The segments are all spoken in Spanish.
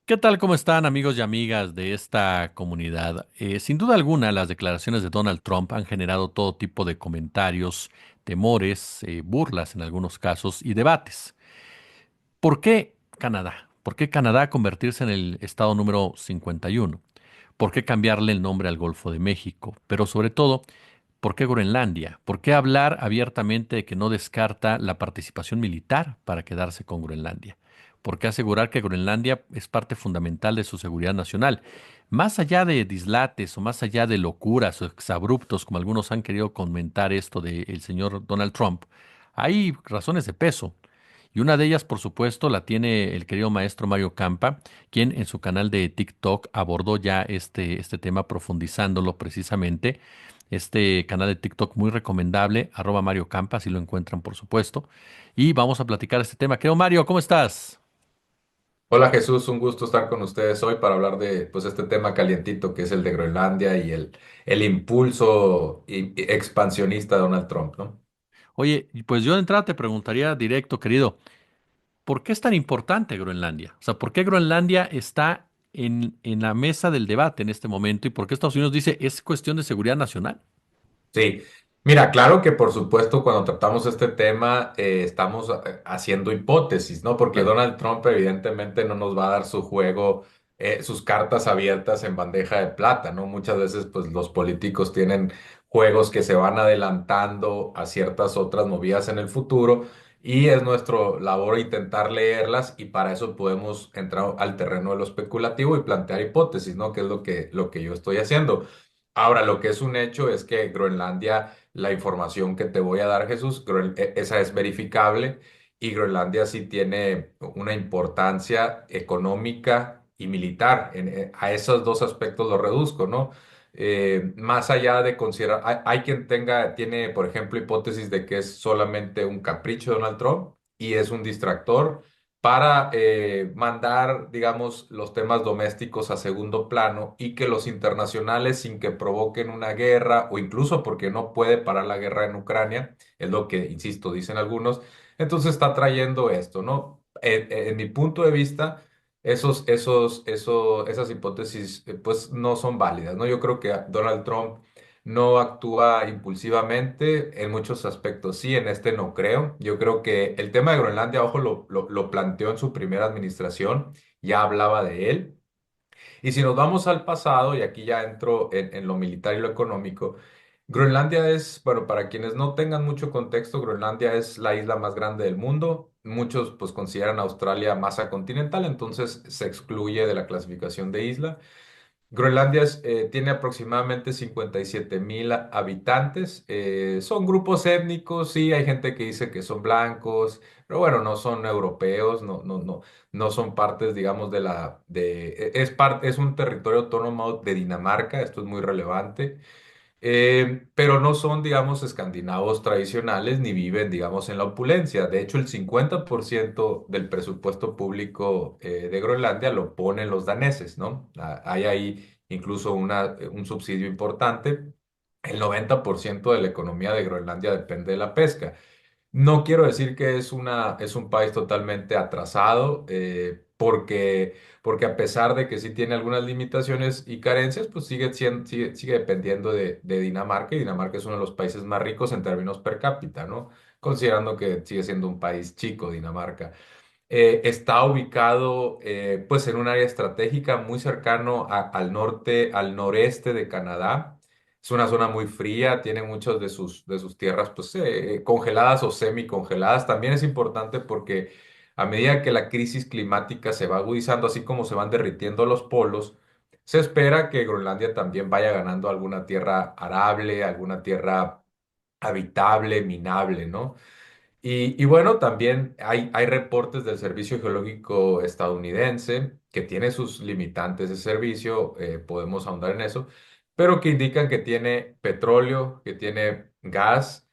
¿Qué tal? ¿Cómo están amigos y amigas de esta comunidad? Sin duda alguna, las declaraciones de Donald Trump han generado todo tipo de comentarios, temores, burlas en algunos casos y debates. ¿Por qué Canadá? ¿Por qué Canadá convertirse en el estado número 51? ¿Por qué cambiarle el nombre al Golfo de México? Pero sobre todo, ¿por qué Groenlandia? ¿Por qué hablar abiertamente de que no descarta la participación militar para quedarse con Groenlandia? ¿Por qué asegurar que Groenlandia es parte fundamental de su seguridad nacional? Más allá de dislates o más allá de locuras o exabruptos, como algunos han querido comentar esto del señor Donald Trump, hay razones de peso. Y una de ellas, por supuesto, la tiene el querido maestro Mario Campa, quien en su canal de TikTok abordó ya este tema profundizándolo precisamente. Este canal de TikTok muy recomendable, @Mario Campa, si lo encuentran, por supuesto. Y vamos a platicar este tema. Querido Mario, ¿cómo estás? Hola Jesús, un gusto estar con ustedes hoy para hablar de este tema calientito que es el de Groenlandia y el impulso expansionista de Donald Trump, ¿no? Oye, y pues yo de entrada te preguntaría directo, querido, ¿por qué es tan importante Groenlandia? O sea, ¿por qué Groenlandia está en la mesa del debate en este momento y por qué Estados Unidos dice es cuestión de seguridad nacional? Sí, mira, claro que por supuesto cuando tratamos este tema estamos haciendo hipótesis, ¿no? Porque Claro. Donald Trump evidentemente no nos va a dar su juego, sus cartas abiertas en bandeja de plata, ¿no? Muchas veces pues los políticos tienen juegos que se van adelantando a ciertas otras movidas en el futuro y es nuestro labor intentar leerlas y para eso podemos entrar al terreno de lo especulativo y plantear hipótesis, ¿no? Que es lo que yo estoy haciendo. Ahora, lo que es un hecho es que Groenlandia, la información que te voy a dar, Jesús, esa es verificable y Groenlandia sí tiene una importancia económica y militar. A esos dos aspectos lo reduzco, ¿no? Más allá de considerar, hay quien tiene, por ejemplo, hipótesis de que es solamente un capricho de Donald Trump y es un distractor para mandar, digamos, los temas domésticos a segundo plano y que los internacionales, sin que provoquen una guerra o incluso porque no puede parar la guerra en Ucrania, es lo que, insisto, dicen algunos, entonces está trayendo esto, ¿no? En mi punto de vista, esas hipótesis, pues no son válidas, ¿no? Yo creo que Donald Trump no actúa impulsivamente, en muchos aspectos sí, en este no creo. Yo creo que el tema de Groenlandia, ojo, lo planteó en su primera administración, ya hablaba de él. Y si nos vamos al pasado, y aquí ya entro en lo militar y lo económico, Groenlandia es, bueno, para quienes no tengan mucho contexto, Groenlandia es la isla más grande del mundo. Muchos pues consideran a Australia masa continental, entonces se excluye de la clasificación de isla. Groenlandia tiene aproximadamente 57.000 habitantes. Son grupos étnicos, sí, hay gente que dice que son blancos, pero bueno, no son europeos, no son partes, digamos, es un territorio autónomo de Dinamarca, esto es muy relevante. Pero no son, digamos, escandinavos tradicionales ni viven, digamos, en la opulencia. De hecho, el 50% del presupuesto público de Groenlandia lo ponen los daneses, ¿no? Hay ahí incluso un subsidio importante. El 90% de la economía de Groenlandia depende de la pesca. No quiero decir que es un país totalmente atrasado, porque a pesar de que sí tiene algunas limitaciones y carencias, pues sigue dependiendo de Dinamarca y Dinamarca es uno de los países más ricos en términos per cápita, ¿no? Considerando que sigue siendo un país chico, Dinamarca. Está ubicado pues en un área estratégica muy cercano al norte, al noreste de Canadá. Es una zona muy fría, tiene muchas de sus tierras pues, congeladas o semicongeladas. También es importante porque a medida que la crisis climática se va agudizando, así como se van derritiendo los polos, se espera que Groenlandia también vaya ganando alguna tierra arable, alguna tierra habitable, minable, ¿no? Y bueno, también hay reportes del Servicio Geológico estadounidense que tiene sus limitantes de servicio, podemos ahondar en eso, pero que indican que tiene petróleo, que tiene gas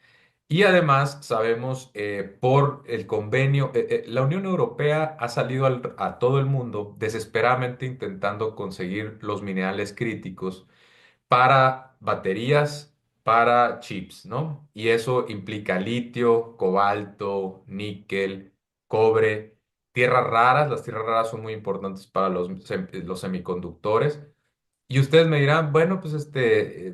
y además sabemos por el convenio, la Unión Europea ha salido a todo el mundo desesperadamente intentando conseguir los minerales críticos para baterías, para chips, ¿no? Y eso implica litio, cobalto, níquel, cobre. tierras raras. Las tierras raras son muy importantes para los semiconductores. Y ustedes me dirán, bueno, pues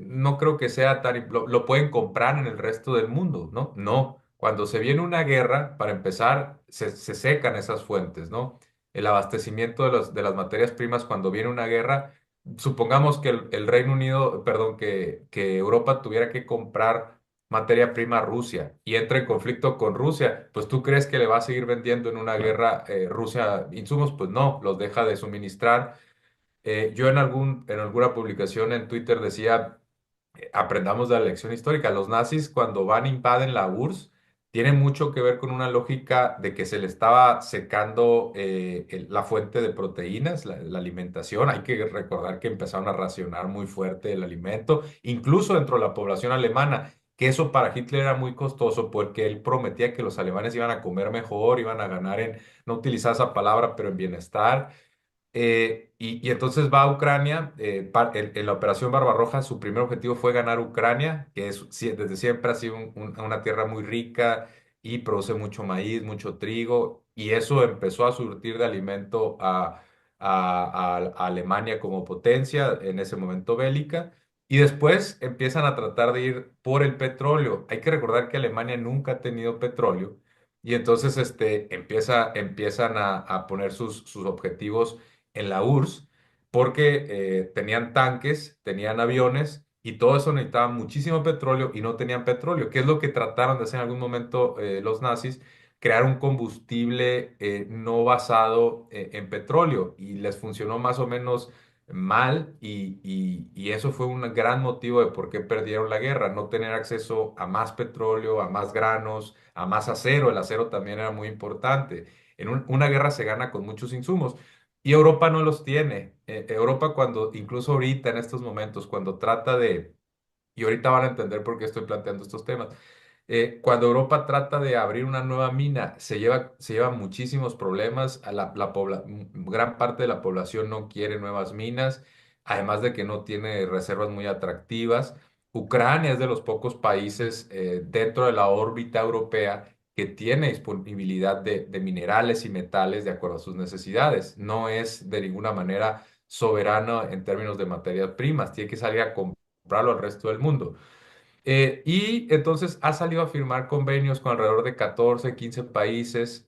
no creo que sea tan, lo pueden comprar en el resto del mundo, ¿no? No, cuando se viene una guerra, para empezar, se secan esas fuentes, ¿no? El abastecimiento de las materias primas cuando viene una guerra, supongamos que el Reino Unido, perdón, que Europa tuviera que comprar materia prima a Rusia y entra en conflicto con Rusia, pues tú crees que le va a seguir vendiendo en una Claro. guerra Rusia insumos, pues no, los deja de suministrar. Yo en alguna publicación en Twitter decía, aprendamos de la lección histórica. Los nazis cuando van e invaden la URSS, tiene mucho que ver con una lógica de que se le estaba secando la fuente de proteínas, la alimentación. Hay que recordar que empezaron a racionar muy fuerte el alimento, incluso dentro de la población alemana. Que eso para Hitler era muy costoso porque él prometía que los alemanes iban a comer mejor, iban a ganar en, no utilizar esa palabra, pero en bienestar. Y entonces va a Ucrania, en la Operación Barbarroja su primer objetivo fue ganar Ucrania, que desde siempre ha sido una tierra muy rica y produce mucho maíz, mucho trigo, y eso empezó a surtir de alimento a Alemania como potencia en ese momento bélica, y después empiezan a tratar de ir por el petróleo. Hay que recordar que Alemania nunca ha tenido petróleo, y entonces empiezan a poner sus objetivos en la URSS porque tenían tanques, tenían aviones y todo eso necesitaba muchísimo petróleo y no tenían petróleo. ¿Qué es lo que trataron de hacer en algún momento los nazis? Crear un combustible no basado en petróleo y les funcionó más o menos mal y eso fue un gran motivo de por qué perdieron la guerra, no tener acceso a más petróleo, a más granos, a más acero. El acero también era muy importante. Una guerra se gana con muchos insumos. Y Europa no los tiene. Europa cuando, incluso ahorita en estos momentos, cuando trata de, y ahorita van a entender por qué estoy planteando estos temas, cuando Europa trata de abrir una nueva mina, se lleva muchísimos problemas. Gran parte de la población no quiere nuevas minas, además de que no tiene reservas muy atractivas. Ucrania es de los pocos países dentro de la órbita europea que tiene disponibilidad de minerales y metales de acuerdo a sus necesidades. No es de ninguna manera soberano en términos de materias primas, tiene que salir a comprarlo al resto del mundo. Y entonces ha salido a firmar convenios con alrededor de 14, 15 países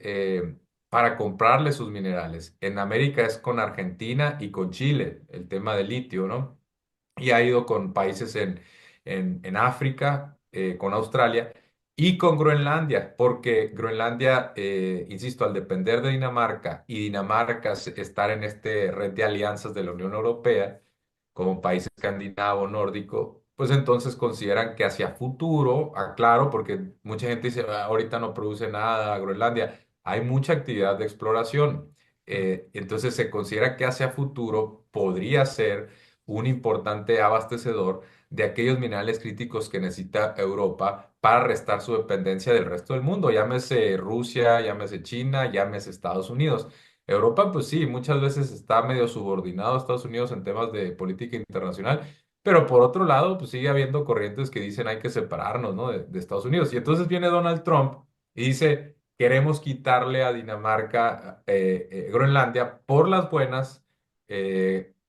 para comprarle sus minerales. En América es con Argentina y con Chile, el tema del litio, ¿no? Y ha ido con países en África, con Australia y con Groenlandia, porque Groenlandia, insisto, al depender de Dinamarca y Dinamarca estar en este red de alianzas de la Unión Europea, como país escandinavo, nórdico, pues entonces consideran que hacia futuro, claro, porque mucha gente dice, "Ah, ahorita no produce nada Groenlandia, hay mucha actividad de exploración. Entonces se considera que hacia futuro podría ser un importante abastecedor de aquellos minerales críticos que necesita Europa para restar su dependencia del resto del mundo, llámese Rusia, llámese China, llámese Estados Unidos. Europa, pues sí, muchas veces está medio subordinado a Estados Unidos en temas de política internacional, pero por otro lado, pues sigue habiendo corrientes que dicen hay que separarnos, ¿no? de Estados Unidos. Y entonces viene Donald Trump y dice, queremos quitarle a Dinamarca, Groenlandia por las buenas,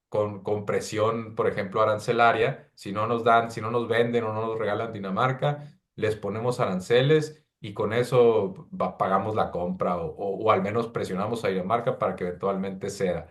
con presión, por ejemplo, arancelaria. Si no nos dan, si no nos venden o no nos regalan Dinamarca, les ponemos aranceles y con eso pagamos la compra o al menos presionamos a Dinamarca para que eventualmente ceda.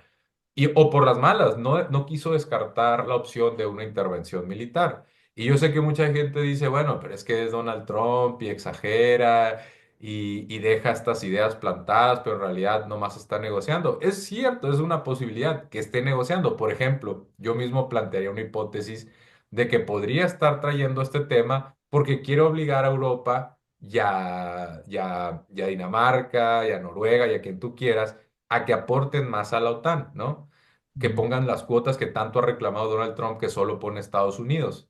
O por las malas, no quiso descartar la opción de una intervención militar. Y yo sé que mucha gente dice, bueno, pero es que es Donald Trump y exagera y deja estas ideas plantadas, pero en realidad nomás está negociando. Es cierto, es una posibilidad que esté negociando. Por ejemplo, yo mismo plantearía una hipótesis de que podría estar trayendo este tema porque quiere obligar a Europa y a Dinamarca, y a Noruega, y a quien tú quieras, a que aporten más a la OTAN, ¿no? Que Mm. pongan las cuotas que tanto ha reclamado Donald Trump que solo pone Estados Unidos.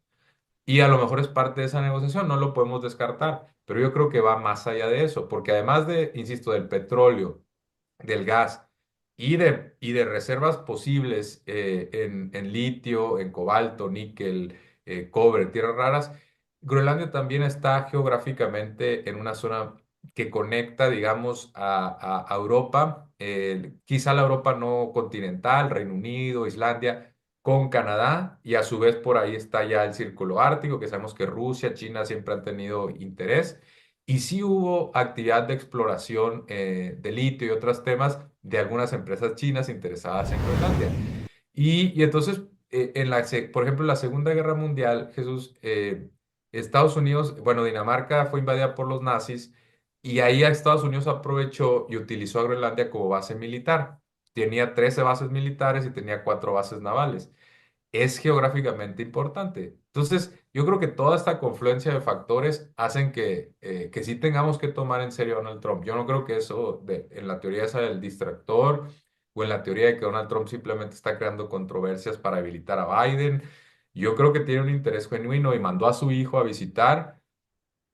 Y a lo mejor es parte de esa negociación, no lo podemos descartar, pero yo creo que va más allá de eso, porque además de, insisto, del petróleo, del gas y de reservas posibles en litio, en cobalto, níquel, cobre, tierras raras, Groenlandia también está geográficamente en una zona que conecta, digamos, a Europa, quizá la Europa no continental, Reino Unido, Islandia, con Canadá, y a su vez por ahí está ya el Círculo Ártico, que sabemos que Rusia, China siempre han tenido interés, y sí hubo actividad de exploración de litio y otros temas de algunas empresas chinas interesadas en Groenlandia. Y entonces, por ejemplo, en la Segunda Guerra Mundial, Jesús, Estados Unidos, bueno, Dinamarca fue invadida por los nazis y ahí Estados Unidos aprovechó y utilizó a Groenlandia como base militar. Tenía 13 bases militares y tenía 4 bases navales. Es geográficamente importante. Entonces, yo creo que toda esta confluencia de factores hacen que sí tengamos que tomar en serio a Donald Trump. Yo no creo que eso, en la teoría esa del distractor o en la teoría de que Donald Trump simplemente está creando controversias para habilitar a Biden. Yo creo que tiene un interés genuino y mandó a su hijo a visitar,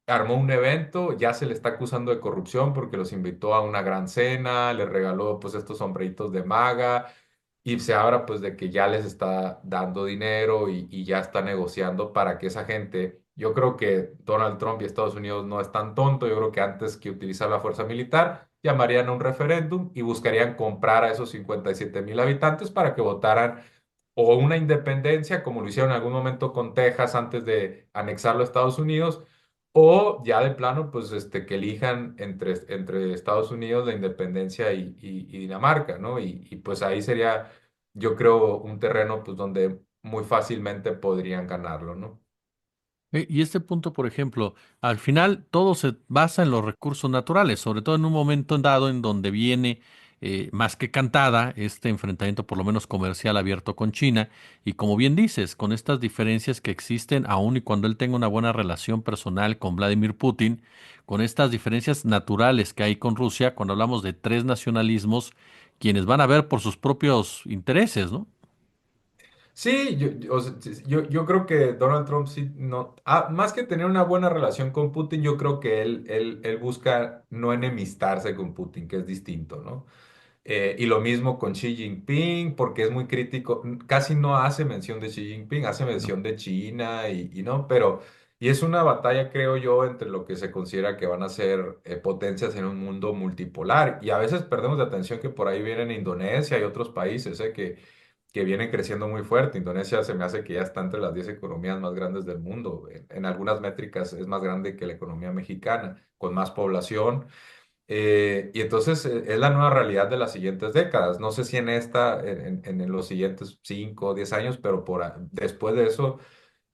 armó un evento, ya se le está acusando de corrupción porque los invitó a una gran cena, le regaló pues estos sombreritos de maga y se habla pues de que ya les está dando dinero y ya está negociando para que esa gente, yo creo que Donald Trump y Estados Unidos no es tan tonto, yo creo que antes que utilizar la fuerza militar, llamarían a un referéndum y buscarían comprar a esos 57,000 habitantes para que votaran o una independencia, como lo hicieron en algún momento con Texas antes de anexarlo a Estados Unidos, o ya de plano, pues que elijan entre Estados Unidos la independencia y Dinamarca, ¿no? Y pues ahí sería, yo creo, un terreno pues donde muy fácilmente podrían ganarlo, ¿no? Y este punto, por ejemplo, al final todo se basa en los recursos naturales, sobre todo en un momento dado en donde viene más que cantada este enfrentamiento, por lo menos comercial abierto con China, y como bien dices, con estas diferencias que existen, aun y cuando él tenga una buena relación personal con Vladimir Putin, con estas diferencias naturales que hay con Rusia, cuando hablamos de tres nacionalismos, quienes van a ver por sus propios intereses, ¿no? Sí, o sea, sí, yo creo que Donald Trump sí, no, más que tener una buena relación con Putin, yo creo que él busca no enemistarse con Putin, que es distinto, ¿no? Y lo mismo con Xi Jinping, porque es muy crítico, casi no hace mención de Xi Jinping, hace No. mención de China y no, pero, y es una batalla, creo yo, entre lo que se considera que van a ser potencias en un mundo multipolar, y a veces perdemos de atención que por ahí vienen Indonesia y otros países, que vienen creciendo muy fuerte. Indonesia se me hace que ya está entre las 10 economías más grandes del mundo. En algunas métricas es más grande que la economía mexicana, con más población. Y entonces es la nueva realidad de las siguientes décadas. No sé si en esta, en los siguientes 5 o 10 años, pero después de eso,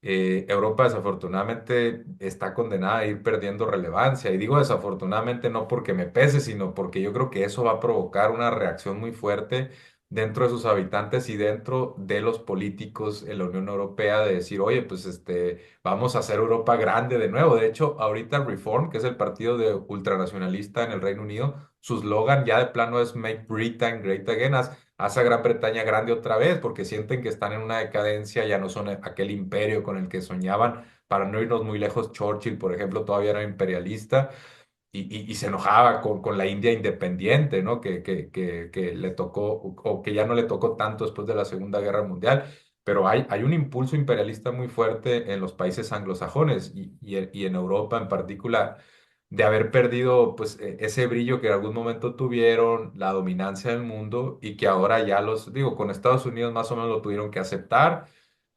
Europa desafortunadamente está condenada a ir perdiendo relevancia. Y digo desafortunadamente no porque me pese, sino porque yo creo que eso va a provocar una reacción muy fuerte dentro de sus habitantes y dentro de los políticos en la Unión Europea de decir, oye, pues vamos a hacer Europa grande de nuevo. De hecho, ahorita Reform, que es el partido de ultranacionalista en el Reino Unido, su slogan ya de plano es Make Britain Great Again. Haz a Gran Bretaña grande otra vez, porque sienten que están en una decadencia, ya no son aquel imperio con el que soñaban. Para no irnos muy lejos, Churchill, por ejemplo, todavía era imperialista y se enojaba con la India independiente, ¿no? Que le tocó, o que ya no le tocó tanto después de la Segunda Guerra Mundial. Pero hay un impulso imperialista muy fuerte en los países anglosajones y en Europa en particular de haber perdido pues ese brillo que en algún momento tuvieron, la dominancia del mundo y que ahora ya digo, con Estados Unidos más o menos lo tuvieron que aceptar,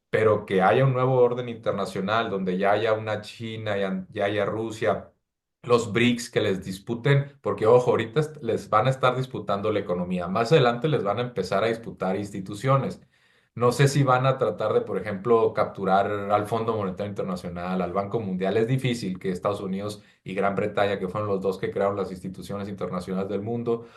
pero que haya un nuevo orden internacional donde ya haya una China, ya haya Rusia, los BRICS que les disputen, porque ojo, ahorita les van a estar disputando la economía, más adelante les van a empezar a disputar instituciones. No sé si van a tratar de, por ejemplo, capturar al Fondo Monetario Internacional, al Banco Mundial. Es difícil que Estados Unidos y Gran Bretaña, que fueron los dos que crearon las instituciones internacionales del mundo,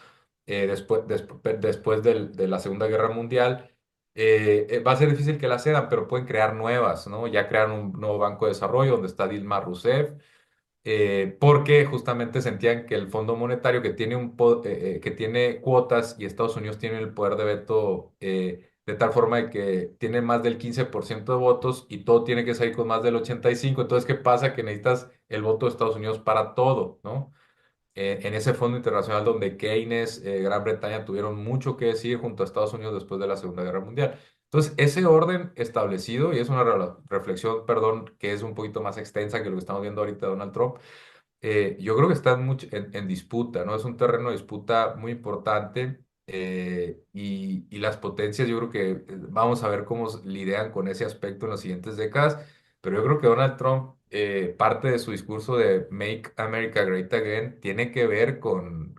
después de la Segunda Guerra Mundial, va a ser difícil que la cedan, pero pueden crear nuevas, ¿no? Ya crearon un nuevo Banco de Desarrollo donde está Dilma Rousseff, porque justamente sentían que el Fondo Monetario que tiene cuotas y Estados Unidos tiene el poder de veto de tal forma de que tiene más del 15% de votos y todo tiene que salir con más del 85%. Entonces, ¿qué pasa? Que necesitas el voto de Estados Unidos para todo, ¿no? En ese fondo internacional donde Keynes, Gran Bretaña tuvieron mucho que decir junto a Estados Unidos después de la Segunda Guerra Mundial. Entonces, ese orden establecido, y es una reflexión, perdón, que es un poquito más extensa que lo que estamos viendo ahorita de Donald Trump, Yo creo que están mucho en disputa, ¿no? Es un terreno de disputa muy importante y las potencias, yo creo que vamos a ver cómo lidian con ese aspecto en las siguientes décadas, pero yo creo que Donald Trump, parte de su discurso de Make America Great Again, tiene que ver con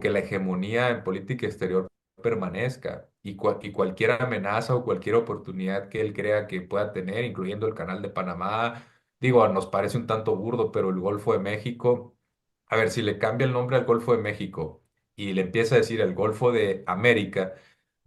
que la hegemonía en política exterior permanezca y cualquier amenaza o cualquier oportunidad que él crea que pueda tener, incluyendo el Canal de Panamá. Digo, nos parece un tanto burdo, pero el Golfo de México, a ver, si le cambia el nombre al Golfo de México y le empieza a decir el Golfo de América,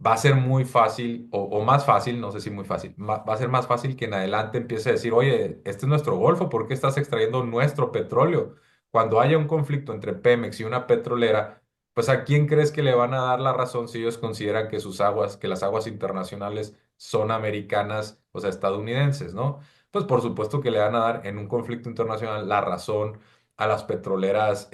va a ser muy fácil, o más fácil, no sé si muy fácil, va a ser más fácil que en adelante empiece a decir, oye, este es nuestro Golfo, ¿por qué estás extrayendo nuestro petróleo? Cuando haya un conflicto entre Pemex y una petrolera, pues ¿a quién crees que le van a dar la razón si ellos consideran que sus aguas, que las aguas internacionales son americanas, o sea, estadounidenses, ¿no? Pues por supuesto que le van a dar en un conflicto internacional la razón a las petroleras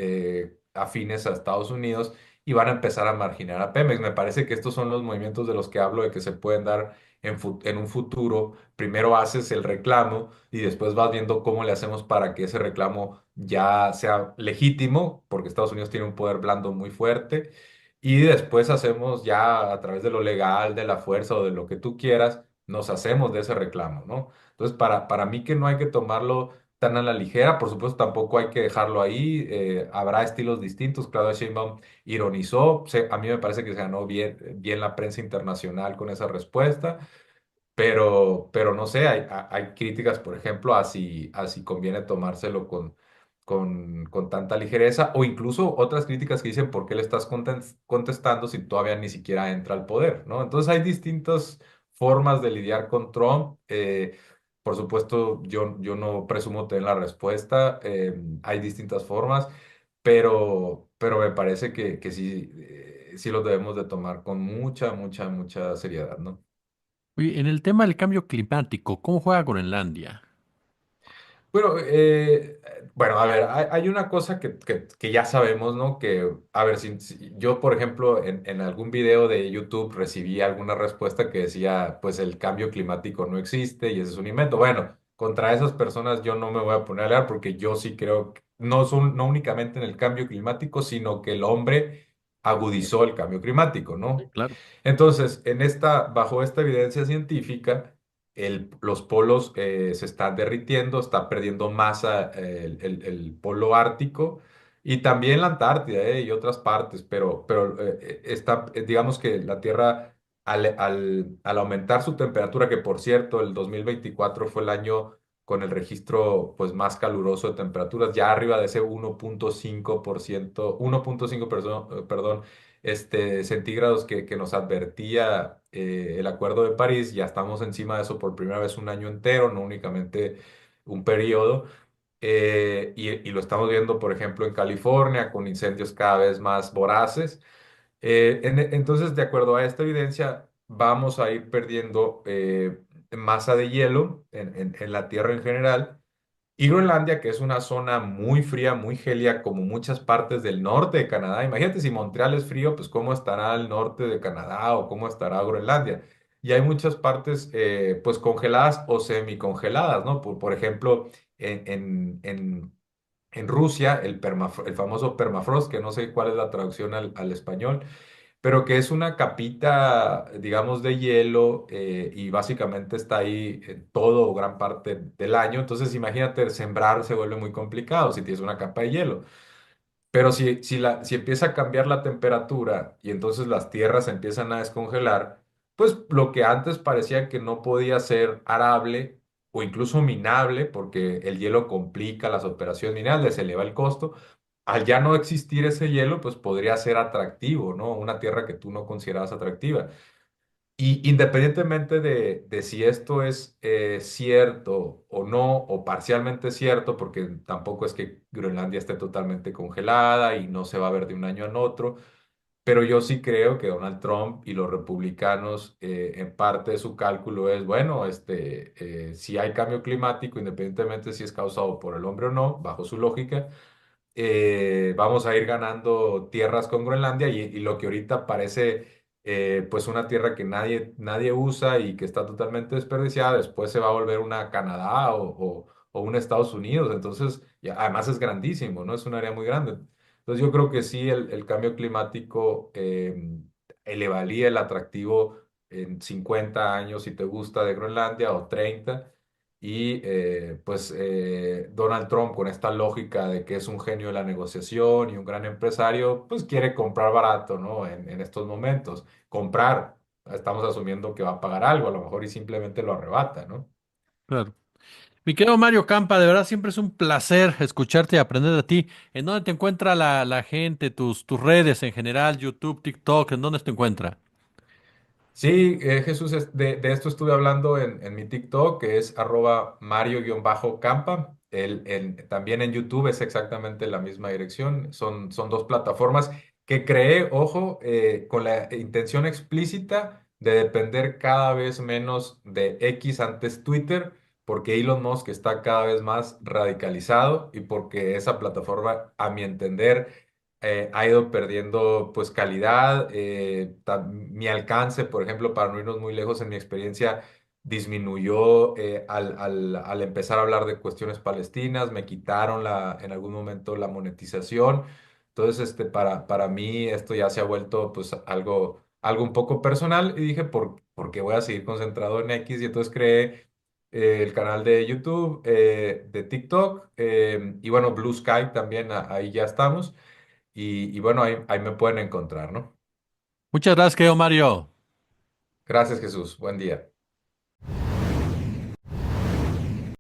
afines a Estados Unidos y van a empezar a marginar a Pemex. Me parece que estos son los movimientos de los que hablo, de que se pueden dar en un futuro. Primero haces el reclamo y después vas viendo cómo le hacemos para que ese reclamo ya sea legítimo, porque Estados Unidos tiene un poder blando muy fuerte. Y después hacemos ya a través de lo legal, de la fuerza o de lo que tú quieras, nos hacemos de ese reclamo, ¿no? Entonces, para mí que no hay que tomarlo tan a la ligera, por supuesto tampoco hay que dejarlo ahí, habrá estilos distintos, Claudia Sheinbaum ironizó, a mí me parece que se ganó bien la prensa internacional con esa respuesta, pero no sé, hay críticas, por ejemplo, a si conviene tomárselo con tanta ligereza, o incluso otras críticas que dicen por qué le estás contestando si todavía ni siquiera entra al poder, ¿no? Entonces hay distintas formas de lidiar con Trump. Por supuesto, yo no presumo tener la respuesta, hay distintas formas, pero me parece que sí, sí lo debemos de tomar con mucha, mucha, mucha seriedad, ¿no? Oye, en el tema del cambio climático, ¿cómo juega Groenlandia? Bueno, bueno, a ver, hay una cosa que ya sabemos, ¿no? Que, a ver, si yo, por ejemplo, en algún video de YouTube recibí alguna respuesta que decía, pues el cambio climático no existe y ese es un invento. Bueno, contra esas personas yo no me voy a poner a leer porque yo sí creo que no únicamente en el cambio climático, sino que el hombre agudizó el cambio climático, Sí, ¿no? claro. Entonces, bajo esta evidencia científica, los polos se están derritiendo, está perdiendo masa el polo ártico y también la Antártida y otras partes, digamos que la Tierra, al aumentar su temperatura, que por cierto, el 2024 fue el año con el registro pues, más caluroso de temperaturas, ya arriba de ese 1.5%, 1.5, perdón, centígrados que nos advertía el Acuerdo de París. Ya estamos encima de eso por primera vez un año entero, no únicamente un periodo. Y lo estamos viendo, por ejemplo, en California, con incendios cada vez más voraces. Entonces, de acuerdo a esta evidencia, vamos a ir perdiendo masa de hielo en la Tierra en general. Y Groenlandia, que es una zona muy fría, muy gelia, como muchas partes del norte de Canadá. Imagínate si Montreal es frío, pues cómo estará el norte de Canadá o cómo estará Groenlandia. Y hay muchas partes pues congeladas o semicongeladas, ¿no? Por ejemplo, en, en, en, en Rusia, el famoso permafrost, que no sé cuál es la traducción al español, pero que es una capita, digamos, de hielo y básicamente está ahí todo o gran parte del año. Entonces, imagínate, sembrar se vuelve muy complicado si tienes una capa de hielo. Pero si empieza a cambiar la temperatura y entonces las tierras se empiezan a descongelar, pues lo que antes parecía que no podía ser arable o incluso minable, porque el hielo complica las operaciones minerales, se eleva el costo, al ya no existir ese hielo, pues podría ser atractivo, ¿no? Una tierra que tú no considerabas atractiva. Y independientemente de si esto es cierto o no, o parcialmente cierto, porque tampoco es que Groenlandia esté totalmente congelada y no se va a ver de un año a otro, pero yo sí creo que Donald Trump y los republicanos, en parte de su cálculo es, bueno, si hay cambio climático, independientemente si es causado por el hombre o no, bajo su lógica, vamos a ir ganando tierras con Groenlandia y lo que ahorita parece pues una tierra que nadie usa y que está totalmente desperdiciada, después se va a volver una Canadá o un Estados Unidos. Entonces, y además es grandísimo, ¿no? Es un área muy grande. Entonces yo creo que sí, el cambio climático elevaría el atractivo en 50 años si te gusta de Groenlandia o 30. Y pues Donald Trump, con esta lógica de que es un genio de la negociación y un gran empresario, pues quiere comprar barato, ¿no? En estos momentos. Comprar, estamos asumiendo que va a pagar algo, a lo mejor y simplemente lo arrebata, ¿no? Claro. Mi querido Mario Campa, de verdad siempre es un placer escucharte y aprender de ti. ¿En dónde te encuentra la gente, tus redes en general, YouTube, TikTok? ¿En dónde te encuentra? Sí, Jesús, de esto estuve hablando en mi TikTok, que es @Mario-Campa. También en YouTube es exactamente la misma dirección. Son dos plataformas que creé, ojo, con la intención explícita de depender cada vez menos de X antes Twitter, porque Elon Musk está cada vez más radicalizado y porque esa plataforma, a mi entender, ha ido perdiendo pues calidad, mi alcance, por ejemplo, para no irnos muy lejos en mi experiencia, disminuyó al empezar a hablar de cuestiones palestinas, me quitaron en algún momento la monetización. Entonces, para mí esto ya se ha vuelto pues algo un poco personal y dije, ¿por qué voy a seguir concentrado en X? Y entonces creé el canal de YouTube, de TikTok, y bueno, Blue Sky también, ahí ya estamos. Y bueno, ahí me pueden encontrar, ¿no? Muchas gracias, querido Mario. Gracias, Jesús. Buen día.